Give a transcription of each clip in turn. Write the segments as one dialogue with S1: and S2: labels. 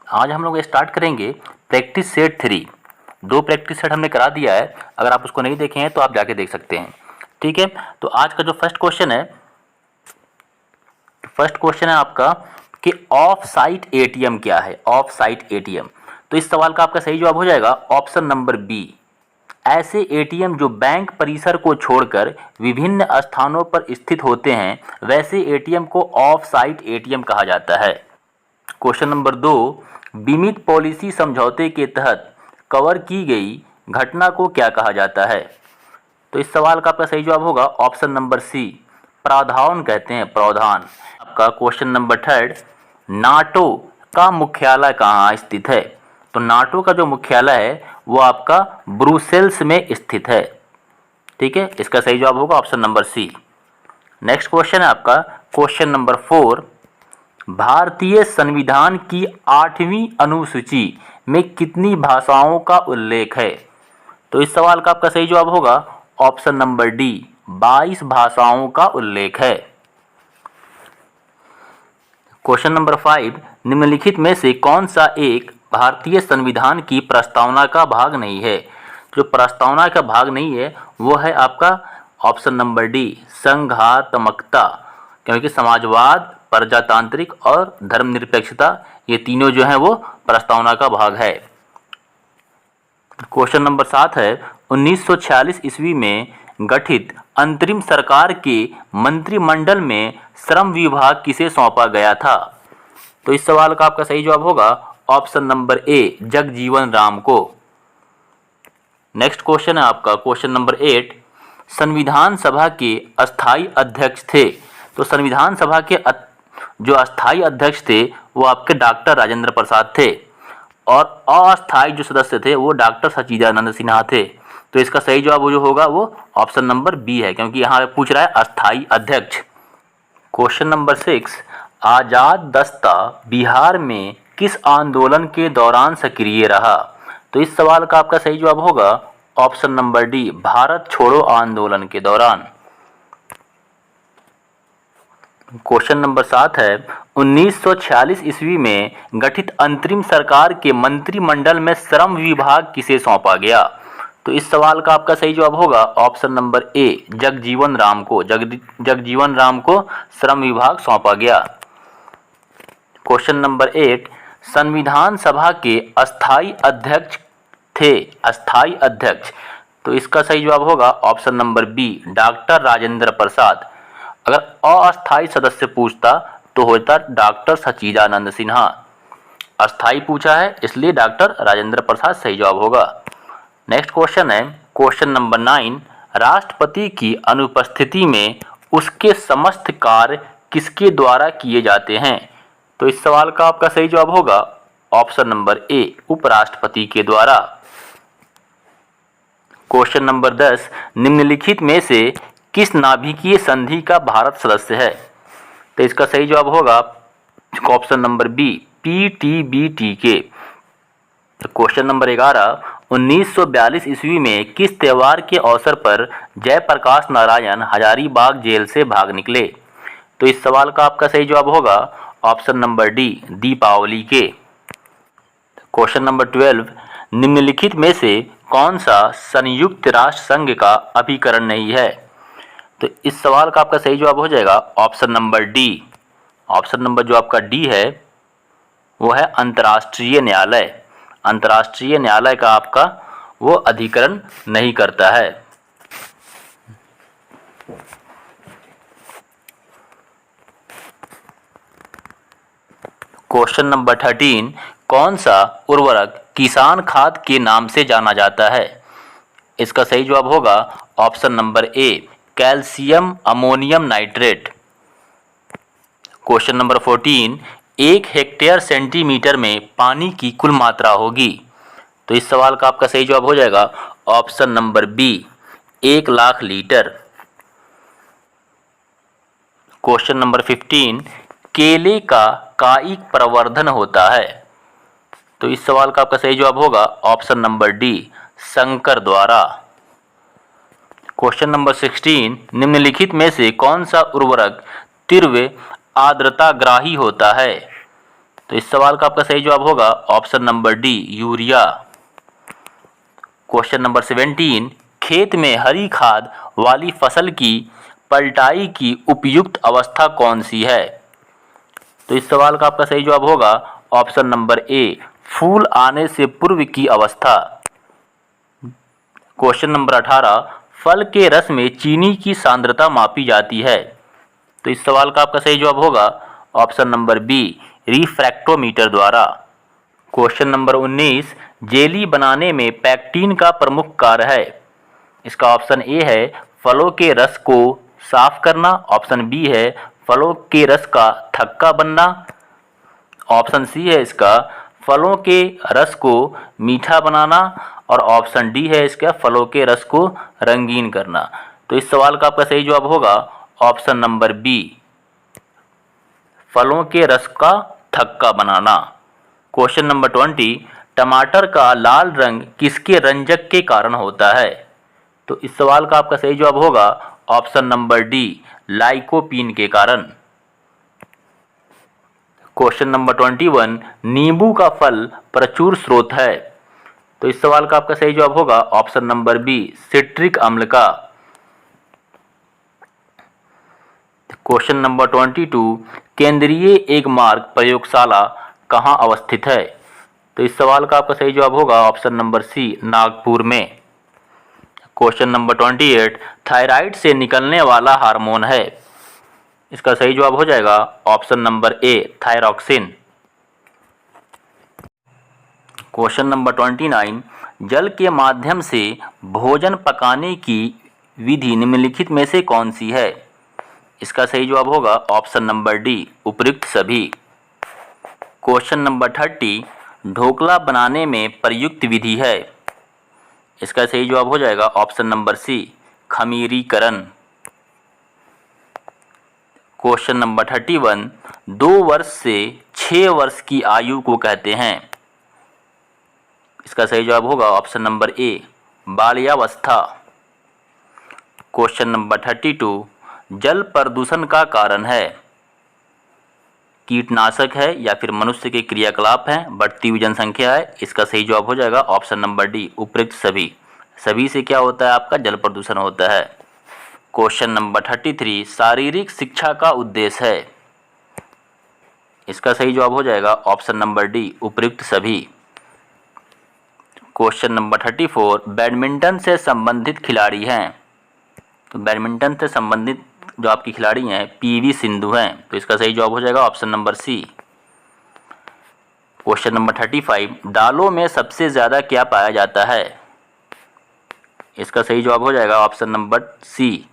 S1: आज हम लोग स्टार्ट करेंगे प्रैक्टिस सेट 3। 2 प्रैक्टिस सेट हमने करा दिया है, अगर आप उसको नहीं देखे हैं तो आप जाके देख सकते हैं। ठीक है, तो आज का जो फर्स्ट क्वेश्चन है आपका कि ऑफ साइट एटीएम क्या है। ऑफ साइट एटीएम, तो इस सवाल का आपका सही जवाब हो जाएगा ऑप्शन नंबर बी। ऐसे एटीएम जो बैंक परिसर को छोड़कर विभिन्न स्थानों पर स्थित होते हैं, वैसे एटीएम को ऑफ साइट एटीएम कहा जाता है। क्वेश्चन नंबर 2, बीमित पॉलिसी समझौते के तहत कवर की गई घटना को क्या कहा जाता है। तो इस सवाल का आपका सही जवाब होगा ऑप्शन नंबर सी, प्रावधान कहते हैं, प्रावधान। आपका क्वेश्चन नंबर 3, नाटो का मुख्यालय कहाँ स्थित है। तो नाटो का जो मुख्यालय है वो आपका ब्रुसेल्स में स्थित है। ठीक है, इसका सही जवाब होगा option number C. Next question है आपका क्वेश्चन नंबर 4, भारतीय संविधान की 8वीं अनुसूची में कितनी भाषाओं का उल्लेख है। तो इस सवाल का आपका सही जवाब होगा ऑप्शन नंबर डी, 22 भाषाओं का उल्लेख है। क्वेश्चन नंबर 5, निम्नलिखित में से कौन सा एक भारतीय संविधान की प्रस्तावना का भाग नहीं है। जो प्रस्तावना का भाग नहीं है वो है आपका ऑप्शन नंबर डी, संघात्मकता, क्योंकि समाजवाद, प्रजातांत्रिक और धर्मनिरपेक्षता ये तीनों जो हैं वो प्रस्तावना का भाग है। क्वेश्चन नंबर 7 है, 1946 ईस्वी में गठित अंतरिम सरकार के मंत्रिमंडल में श्रम विभाग किसे सौंपा गया था। तो इस सवाल का आपका सही जवाब होगा option number A, Jagjivan Ram को। नेक्स्ट क्वेश्चन है आपका क्वेश्चन नंबर 8, संविधान सभा के अस्थायी अध्यक्ष थे। तो संविधान सभा के जो अस्थायी अध्यक्ष थे वो आपके डॉक्टर राजेंद्र प्रसाद थे, और अस्थायी जो सदस्य थे वो डॉक्टर सच्चिदानंद सिन्हा थे। तो इसका सही जवाब जो होगा वो ऑप्शन नंबर बी है, क्योंकि यहाँ पे पूछ रहा है अस्थायी अध्यक्ष। क्वेश्चन नंबर 6, आजाद दस्ता बिहार में किस आंदोलन के दौरान सक्रिय रहा। तो इस सवाल का आपका सही जवाब होगा ऑप्शन नंबर डी, भारत छोड़ो आंदोलन के दौरान। क्वेश्चन नंबर 7 है, 1946 ईस्वी में गठित अंतरिम सरकार के मंत्रिमंडल में श्रम विभाग किसे सौंपा गया। तो इस सवाल का आपका सही जवाब होगा option number A, Jagjivan Ram को। जगजीवन राम को श्रम विभाग सौंपा गया। क्वेश्चन नंबर 8, संविधान सभा के अस्थायी अध्यक्ष थे, अस्थायी अध्यक्ष। तो इसका सही जवाब होगा option number B, doctor Rajendra Prasad. अगर अस्थायी सदस्य पूछता तो होता डॉक्टर सच्चिदानंद सिन्हा। अस्थायी पूछा है इसलिए डॉक्टर राजेंद्र प्रसाद सही जवाब होगा। नेक्स्ट क्वेश्चन है क्वेश्चन नंबर 9, राष्ट्रपति की अनुपस्थिति में उसके समस्त कार्य किसके द्वारा किए जाते हैं। तो इस सवाल का आपका सही जवाब होगा ऑप्शन नंबर ए, उपराष्ट्रपति के द्वारा। क्वेश्चन नंबर 10, निम्नलिखित में से किस नाभिकीय संधि का भारत सदस्य है। तो इसका सही जवाब होगा ऑप्शन नंबर बी, पीटीबीटी के। क्वेश्चन नंबर 11, 1942 ईस्वी में किस त्यौहार के अवसर पर जयप्रकाश नारायण हजारीबाग जेल से भाग निकले। तो इस सवाल का आपका सही जवाब होगा ऑप्शन नंबर डी, दीपावली के। क्वेश्चन नंबर 12, निम्नलिखित में से कौन सा संयुक्त राष्ट्र संघ का अभिकरण नहीं है। तो इस सवाल का आपका सही जवाब हो जाएगा option number D. Option number जो आपका डी है वो है अंतर्राष्ट्रीय न्यायालय। अंतर्राष्ट्रीय न्यायालय का आपका वो अधिकरण नहीं करता है। क्वेश्चन नंबर 13, कौन सा उर्वरक किसान खाद के नाम से जाना जाता है। इसका सही जवाब होगा ऑप्शन नंबर ए, calcium ammonium nitrate. Question number 14, 1 hectare centimetre में पानी की कुल मात्रा होगी। तो इस सवाल का आपका सही जवाब हो जाएगा option number B, 1 lakh litre. Question number 15, केले का कायिक प्रवर्धन होता है। तो इस सवाल का आपका सही जवाब होगा ऑप्शन नंबर डी, संकर द्वारा। क्वेश्चन नंबर 16, निम्नलिखित में से कौन सा उर्वरक तीव्र आर्द्रताग्राही होता है। तो इस सवाल का आपका सही जवाब होगा option number D, urea. Question number 17, खेत में हरी खाद वाली फसल की पलटाई की उपयुक्त अवस्था कौन सी है? तो इस सवाल का आपका सही जवाब होगा ऑप्शन नंबर ए, फूल आने से पूर्व की अवस्था। क्वेश्चन नंबर 18, फल के रस में चीनी की सांद्रता मापी जाती है। तो इस सवाल का आपका सही जवाब होगा ऑप्शन नंबर बी, रिफ्रैक्टोमीटर द्वारा। क्वेश्चन नंबर 19, जेली बनाने में पैक्टिन का प्रमुख कार्य है। इसका ऑप्शन ए है फलों के रस को साफ करना, ऑप्शन बी है फलों के रस का थक्का बनना, ऑप्शन सी है इसका फलों के रस को मीठा बनाना, और ऑप्शन डी है इसका फलों के रस को रंगीन करना। तो इस सवाल का आपका सही जवाब होगा ऑप्शन नंबर बी, फलों के रस का थक्का बनाना। क्वेश्चन नंबर 20, टमाटर का लाल रंग किसके रंजक के कारण होता है? तो इस सवाल का आपका सही जवाब होगा ऑप्शन नंबर डी, लाइकोपीन के कारण। क्वेश्चन नंबर 21, नींबू का फल प्रचुर स्रोत है। तो इस सवाल का आपका सही जवाब होगा ऑप्शन नंबर बी, सिट्रिक अम्ल का। क्वेश्चन नंबर 22, केंद्रीय एगमार्क प्रयोगशाला कहाँ अवस्थित है? तो इस सवाल का आपका सही जवाब होगा ऑप्शन नंबर सी, नागपुर में। क्वेश्चन नंबर 28, थायराइड से निकलने वाला हार्मोन है। इसका सही जवाब हो जाएगा ऑप्शन नंबर ए, थायरॉक्सिन। क्वेश्चन नंबर 29, जल के माध्यम से भोजन पकाने की विधि निम्नलिखित में से कौन सी है? इसका सही जवाब होगा ऑप्शन नंबर डी, उपयुक्त सभी। क्वेश्चन नंबर 30, ढोकला बनाने में प्रयुक्त विधि है। इसका सही जवाब हो जाएगा ऑप्शन नंबर सी, खमीरीकरण। क्वेश्चन नंबर 31, 2 वर्ष से 6 वर्ष की आयु को कहते हैं। इसका सही जवाब होगा ऑप्शन नंबर ए, बाल्यावस्था। क्वेश्चन नंबर 32, जल प्रदूषण का कारण है। कीटनाशक है या फिर मनुष्य के क्रियाकलाप हैं, बढ़ती हुई जनसंख्या है। इसका सही जवाब हो जाएगा ऑप्शन नंबर डी, उपयुक्त सभी। सभी से क्या होता है आपका जल प्रदूषण होता है। क्वेश्चन नंबर 33, शारीरिक शिक्षा का उद्देश्य है। इसका सही जवाब हो जाएगा ऑप्शन नंबर डी, उपयुक्त सभी। क्वेश्चन नंबर 34, बैडमिंटन से संबंधित खिलाड़ी हैं। तो बैडमिंटन से संबंधित जो आपकी खिलाड़ी हैं पीवी सिंधु हैं। तो इसका सही जवाब हो जाएगा option number C. Question number 35, दालों में सबसे ज़्यादा क्या पाया जाता है? इसका सही जवाब हो जाएगा option number C,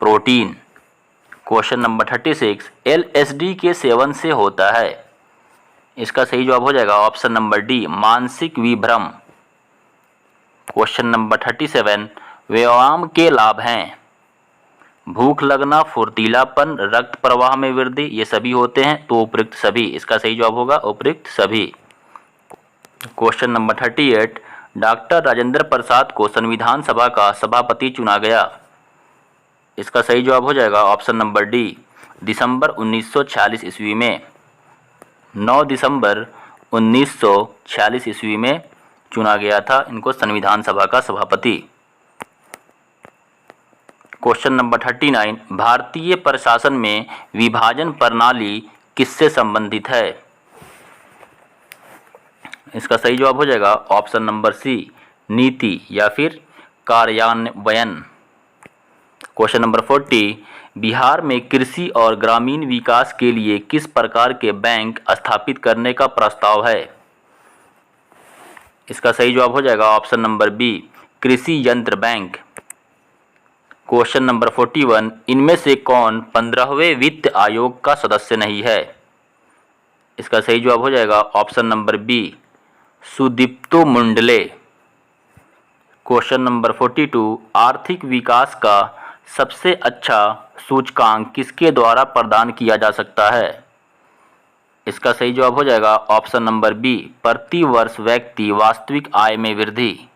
S1: protein. Question number 36, LSD के सेवन से होता है। इसका सही जवाब हो जाएगा ऑप्शन नंबर डी, मानसिक विभ्रम। क्वेश्चन नंबर 37, व्यायाम के लाभ हैं। भूख लगना, फुर्तीलापन, रक्त प्रवाह में वृद्धि, ये सभी होते हैं। तो उपयुक्त सभी। इसका सही जवाब होगा उपयुक्त सभी। क्वेश्चन नंबर 38, डॉक्टर राजेंद्र प्रसाद को संविधान सभा का सभापति चुना गया। इसका सही जवाब हो जाएगा ऑप्शन नंबर डी, दिसंबर 1946 ईस्वी में। 9 दिसंबर 1946 ईस्वी में चुना गया था इनको संविधान सभा का सभापति। क्वेश्चन नंबर 39, भारतीय प्रशासन में विभाजन प्रणाली किससे संबंधित है? इसका सही जवाब हो जाएगा ऑप्शन नंबर सी, नीति या फिर कार्यान्वयन। क्वेश्चन नंबर 40, बिहार में कृषि और ग्रामीण विकास के लिए किस प्रकार के बैंक स्थापित करने का प्रस्ताव है? इसका सही जवाब हो जाएगा ऑप्शन नंबर बी, कृषि यंत्र बैंक। क्वेश्चन नंबर 41, इनमें से कौन 15वें वित्त आयोग का सदस्य नहीं है? इसका सही जवाब हो जाएगा option number B, Sudipto Mundle. Question number 42, आर्थिक विकास का सबसे अच्छा सूचकांक किसके द्वारा प्रदान किया जा सकता है? इसका सही जवाब हो जाएगा ऑप्शन नंबर बी, प्रति वर्ष व्यक्ति वास्तविक आय में वृद्धि।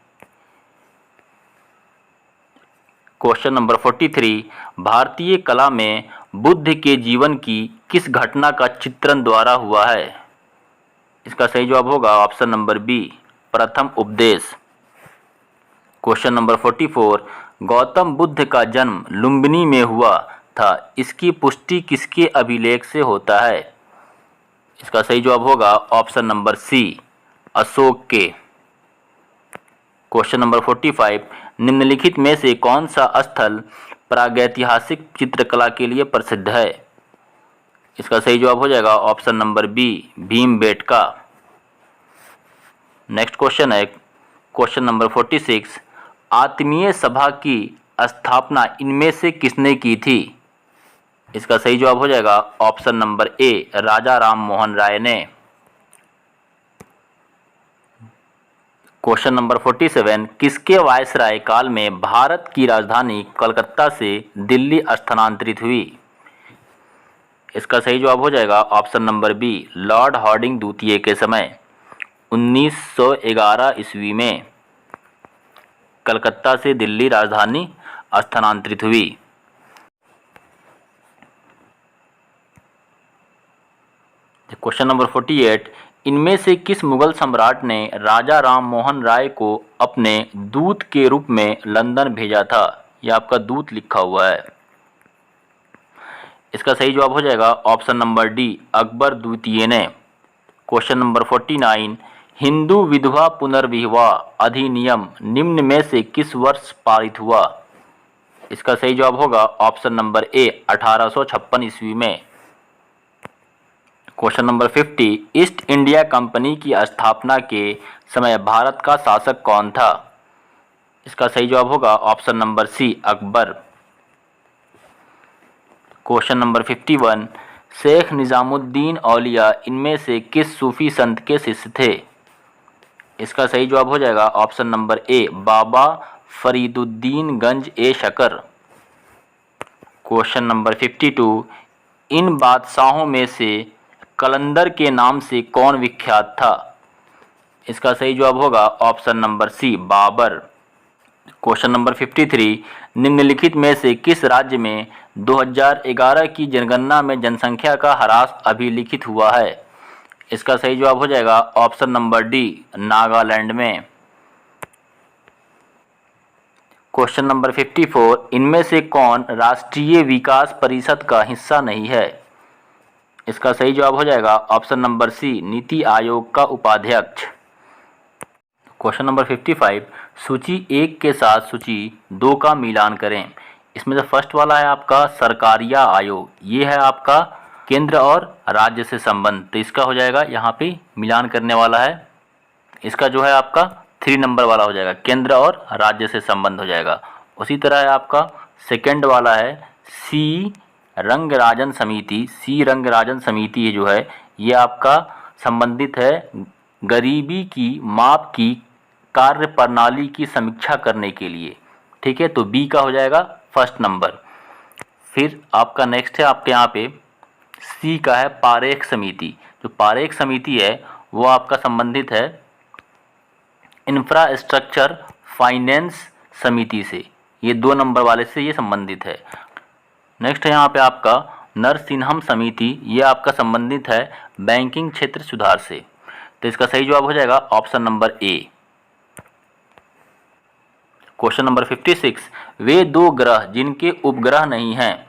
S1: क्वेश्चन नंबर 43, भारतीय कला में बुद्ध के जीवन की किस घटना का चित्रण द्वारा हुआ है? इसका सही जवाब होगा ऑप्शन नंबर बी, प्रथम उपदेश। क्वेश्चन नंबर 44, गौतम बुद्ध का जन्म लुम्बिनी में हुआ था, इसकी पुष्टि किसके अभिलेख से होता है? इसका सही जवाब होगा ऑप्शन नंबर सी, अशोक के। क्वेश्चन नंबर 45, निम्नलिखित में से कौन सा स्थल प्रागैतिहासिक चित्रकला के लिए प्रसिद्ध है? इसका सही जवाब हो जाएगा option number B, Bhimbetka. Next question है क्वेश्चन नंबर 46, आत्मीय सभा की स्थापना इनमें से किसने की थी? इसका सही जवाब हो जाएगा ऑप्शन नंबर ए, राजा राम मोहन राय ने। क्वेश्चन नंबर 47, किसके वायसराय काल में भारत की राजधानी कलकत्ता से दिल्ली स्थानांतरित हुई? इसका सही जवाब हो जाएगा option number B, lord Hardinge द्वितीय के समय 1911 ईस्वी में कलकत्ता से दिल्ली राजधानी स्थानांतरित हुई। क्वेश्चन नंबर 48, इनमें से किस मुगल सम्राट ने राजा राम मोहन राय को अपने दूत के रूप में लंदन भेजा था? यह आपका दूत लिखा हुआ है। इसका सही जवाब हो जाएगा ऑप्शन नंबर डी, अकबर द्वितीय ने। क्वेश्चन नंबर 49, हिंदू विधवा पुनर्विवाह अधिनियम निम्न में से किस वर्ष पारित हुआ? इसका सही जवाब होगा ऑप्शन नंबर ए, 1856 ईस्वी में। Question number 50, east India company की स्थापना के समय भारत का शासक कौन था? इसका सही जवाब होगा option number C, Akbar. Question number 51, Sheikh Nizamuddin Auliya इनमें से किस सूफी संत के शिष्य थे? इसका सही जवाब हो जाएगा ऑप्शन नंबर ए, बाबा फरीदुद्दीन गंज ए शकर। क्वेश्चन नंबर 52, इन बादशाहों में से कलंदर के नाम से कौन विख्यात था? इसका सही जवाब होगा option number C, Babur. Question number 53, निम्नलिखित में से किस राज्य में 2011 की जनगणना में जनसंख्या का ह्रास अभिलिखित हुआ है? इसका सही जवाब हो जाएगा ऑप्शन नंबर डी, नागालैंड में। क्वेश्चन नंबर 54, इनमें से कौन राष्ट्रीय विकास परिषद का हिस्सा नहीं है? इसका सही जवाब हो जाएगा ऑप्शन नंबर सी, नीति आयोग का उपाध्यक्ष। क्वेश्चन नंबर 55, सूची 1 के साथ सूची 2 का मिलान करें। इसमें से फर्स्ट वाला है आपका सरकारिया आयोग, ये है आपका केंद्र और राज्य से संबंध, तो इसका हो जाएगा यहाँ पे मिलान करने वाला है। इसका जो है आपका 3 नंबर वाला हो जाएगा, केंद्र और राज्य से संबंध हो जाएगा। उसी तरह है आपका सेकंड वाला है सी रंगराजन समिति। सी रंगराजन समिति जो है ये आपका संबंधित है गरीबी की माप की कार्य प्रणाली की समीक्षा करने के लिए, ठीक है। तो बी का हो जाएगा फर्स्ट नंबर। फिर आपका नेक्स्ट है आपके यहाँ पे सी का है पारेख समिति। जो पारेख समिति है वो आपका संबंधित है इंफ्रास्ट्रक्चर फाइनेंस समिति से, ये 2 नंबर वाले से ये संबंधित है। नेक्स्ट है यहाँ पे आपका नरसिंहम समिति, ये आपका संबंधित है बैंकिंग क्षेत्र सुधार से, तो इसका सही जवाब हो जाएगा ऑप्शन नंबर ए। क्वेश्चन नंबर 56, वे 2 ग्रह जिनके उपग्रह नहीं हैं,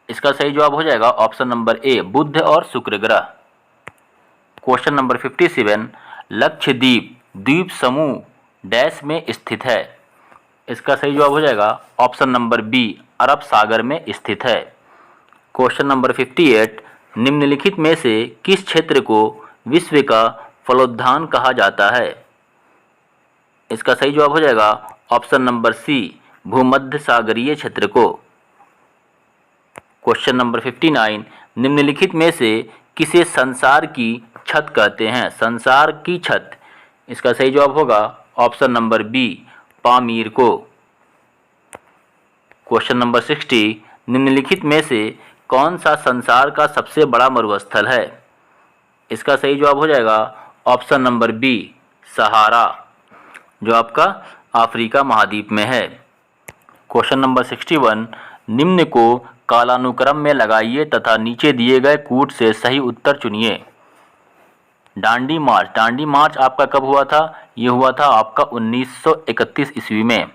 S1: इसका सही जवाब हो जाएगा ऑप्शन नंबर ए, बुध और शुक्र ग्रह। क्वेश्चन नंबर 57, लक्षद्वीप द्वीप समूह डैश में स्थित है, इसका सही जवाब हो जाएगा ऑप्शन नंबर बी, अरब सागर में स्थित है। क्वेश्चन नंबर 58, निम्नलिखित में से किस क्षेत्र को विश्व का फलोद्यान कहा जाता है? इसका सही जवाब हो जाएगा ऑप्शन नंबर सी, भूमध्य सागरीय क्षेत्र को। क्वेश्चन नंबर 59, निम्नलिखित में से किसे संसार की छत कहते हैं? संसार की छत, इसका सही जवाब होगा ऑप्शन नंबर बी, पामीर को। क्वेश्चन नंबर 60, निम्नलिखित में से कौन सा संसार का सबसे बड़ा मरुस्थल है? इसका सही जवाब हो जाएगा ऑप्शन नंबर बी, सहारा, जो आपका अफ्रीका महाद्वीप में है। क्वेश्चन नंबर 61, निम्न को कालानुक्रम में लगाइए तथा नीचे दिए गए कूट से सही उत्तर चुनिए। दांडी मार्च, दांडी मार्च आपका कब हुआ था? ये हुआ था आपका 1931 ईस्वी में।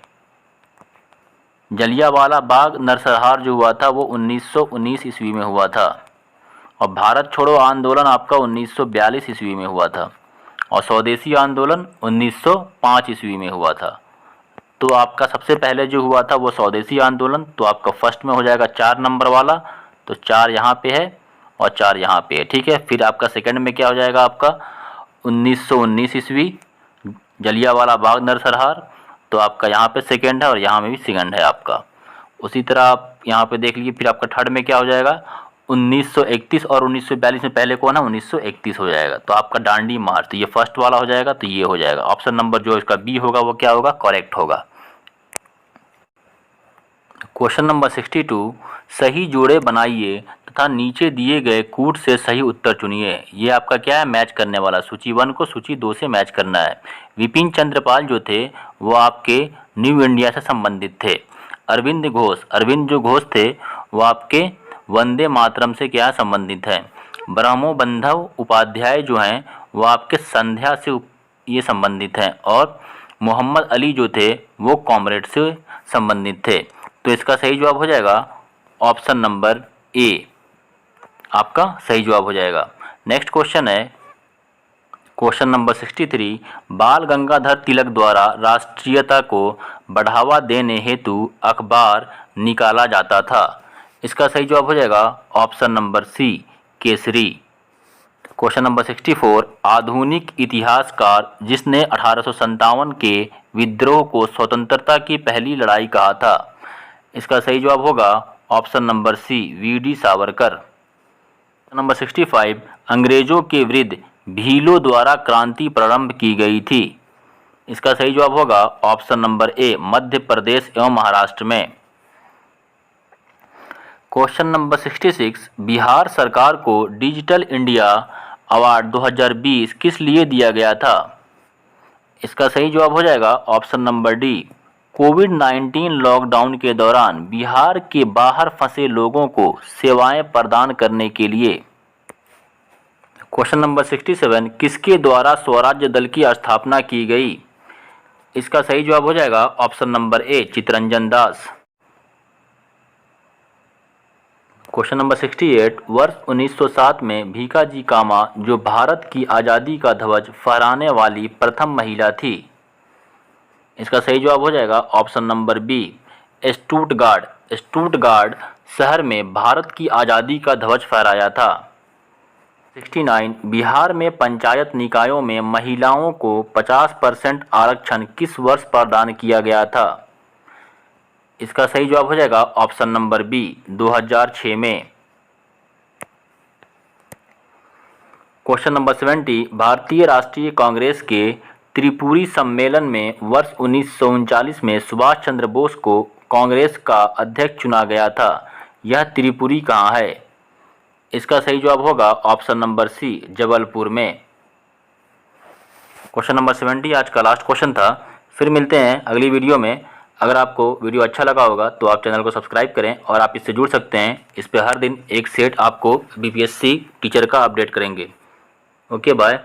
S1: जलियांवाला बाग नरसंहार जो हुआ था वो 1919 ईस्वी में हुआ था। और भारत छोड़ो आंदोलन आपका 1942 ईस्वी में हुआ था। और स्वदेशी आंदोलन 1905 ईस्वी में हुआ था। तो आपका सबसे पहले जो हुआ था वो स्वदेशी आंदोलन, तो आपका फर्स्ट में हो जाएगा 4 नंबर वाला, तो 4 यहाँ पे है और 4 यहाँ पे है, ठीक है। फिर आपका सेकंड में क्या हो जाएगा आपका 1919 ईस्वी जलियांवाला बाग नरसंहार, तो आपका यहाँ पे सेकंड है और यहाँ में भी सेकंड है आपका। उसी तरह आप यहाँ पे देख लीजिए। फिर आपका थर्ड में क्या हो जाएगा 1931 और 1942 में पहले कौन है 1931 हो जाएगा। तो आपका दांडी मार्च, तो ये फर्स्ट वाला हो जाएगा, तो ये हो जाएगा ऑप्शन नंबर जो इसका बी होगा वो क्या होगा, करेक्ट होगा। क्वेश्चन नंबर 62, सही जोड़े बनाइए तथा नीचे दिए गए कूट से सही उत्तर चुनिए। ये आपका क्या है, मैच करने वाला। सूची 1 को सूची 2 से मैच करना है। विपिन चंद्रपाल जो थे वो आपके न्यू इंडिया से संबंधित थे। अरविंद जो घोष थे वो आपके वंदे मातरम से क्या संबंधित है। ब्रह्मोबंधव उपाध्याय जो हैं वो आपके संध्या से ये संबंधित हैं। और मोहम्मद अली जो थे वो कॉमरेड से संबंधित थे। तो इसका सही जवाब हो जाएगा ऑप्शन नंबर ए, आपका सही जवाब हो जाएगा। नेक्स्ट क्वेश्चन है क्वेश्चन नंबर 63, बाल गंगाधर तिलक द्वारा राष्ट्रीयता को बढ़ावा देने हेतु अखबार निकाला जाता था। इसका सही जवाब हो जाएगा option number C, Kesari. Question number 64, आधुनिक इतिहासकार जिसने 1857 के विद्रोह को स्वतंत्रता की पहली लड़ाई कहा था। इसका सही जवाब होगा option number C, VD Savarkar. Number 65, अंग्रेजों के विरुद्ध भीलों द्वारा क्रांति प्रारंभ की गई थी। इसका सही जवाब होगा ऑप्शन नंबर ए, मध्य प्रदेश एवं महाराष्ट्र में। क्वेश्चन नंबर 66, बिहार सरकार को डिजिटल इंडिया अवार्ड 2020 किस लिए दिया गया था। इसका सही जवाब हो जाएगा ऑप्शन नंबर डी, कोविड-19 लॉकडाउन के दौरान बिहार के बाहर फंसे लोगों को सेवाएं प्रदान करने के लिए। क्वेश्चन नंबर 67, किसके द्वारा स्वराज्य दल की स्थापना की गई। इसका सही जवाब हो जाएगा option number A, Chittaranjan Das. Question number 68, वर्ष 1907 में भीकाजी कामा जो भारत की आज़ादी का ध्वज फहराने वाली प्रथम महिला थी। इसका सही जवाब हो जाएगा ऑप्शन नंबर बी, स्टूटगार्ड शहर में भारत की आज़ादी का ध्वज फहराया था। 69, बिहार में पंचायत निकायों में महिलाओं को 50% आरक्षण किस वर्ष प्रदान किया गया था। इसका सही जवाब हो जाएगा ऑप्शन नंबर बी, 2006 में। क्वेश्चन नंबर 70, भारतीय राष्ट्रीय कांग्रेस के त्रिपुरी सम्मेलन में वर्ष 1939 में सुभाष चंद्र बोस को कांग्रेस का अध्यक्ष चुना गया था। यह त्रिपुरी कहाँ है। इसका सही जवाब होगा ऑप्शन नंबर सी, जबलपुर में। क्वेश्चन नंबर 70 आज का लास्ट क्वेश्चन था। फिर मिलते हैं अगली वीडियो में। अगर आपको वीडियो अच्छा लगा होगा तो आप चैनल को सब्सक्राइब करें और आप इससे जुड़ सकते हैं। इस पर हर दिन एक सेट आपको बीपीएससी टीचर का अपडेट करेंगे। Okay, bye.